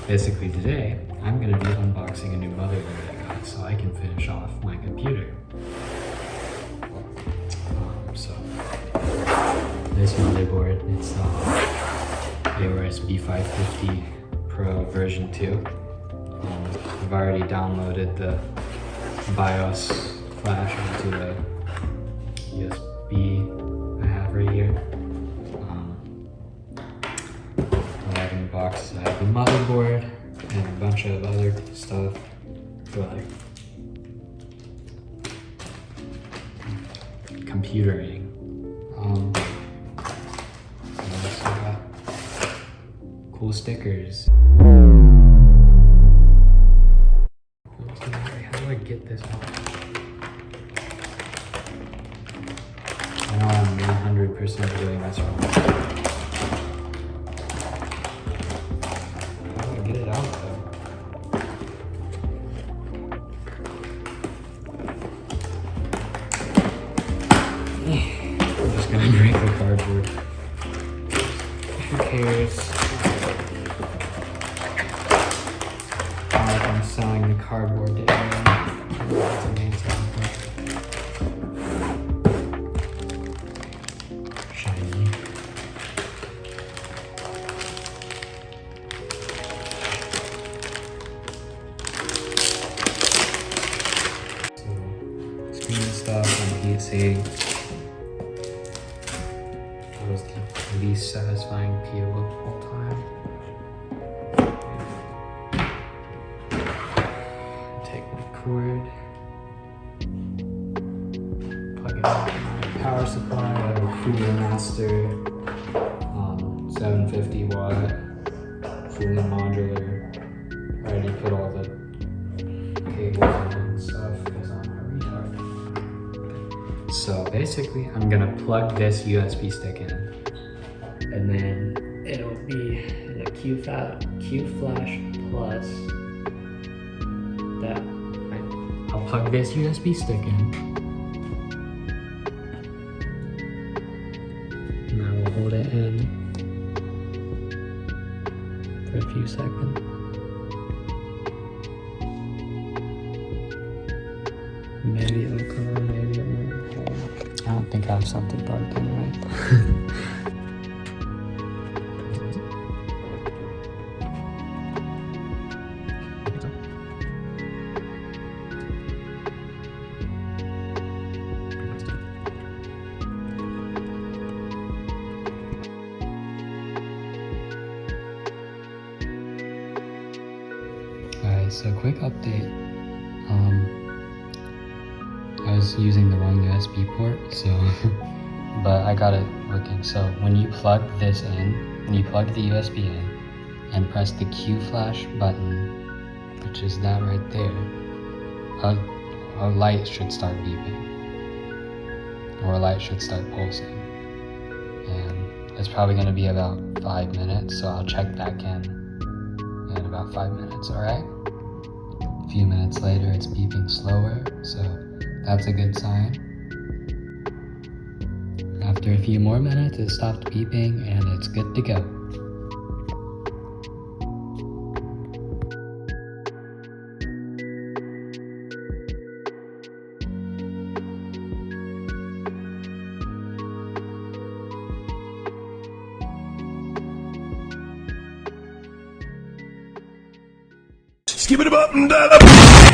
basically today, I'm gonna be unboxing a new motherboard I got so I can finish off my computer. So this motherboard, it's the AORUS B550 Pro version 2. I've already downloaded the BIOS flash onto the USB I have right here. In the box I have the motherboard and a bunch of other stuff for like computering. I also got cool stickers. How do I get this off? I know I'm 100% doing this wrong. How do I get it out though? I'm just gonna break the cardboard. Who cares? Like I'm selling the cardboard to everyone. Shiny. So, screen stuff on PC. That was the least satisfying peel of all time. Take my cord, plug it into my power supply. I have a Cooler Master 750 watt, fully modular. I already put all the cables in and stuff because I'm a retard. So basically, I'm gonna plug this USB stick in, and then it'll be in a Q-Flash Plus. I'll plug this USB stick in, and I will hold it in for a few seconds. Maybe it'll come on, maybe it won't. I don't think I have something plugged in right. Alright, so quick update. I was using the wrong USB port, so but I got it working. So when you plug this in, when you plug the USB in and press the Q-Flash button, which is that right there, a light should start beeping, or a light should start pulsing. And it's probably going to be about 5 minutes, so I'll check back in about 5 minutes, alright? A few minutes later, it's beeping slower, so that's a good sign. After a few more minutes, it stopped beeping and it's good to go. Skip it up and down.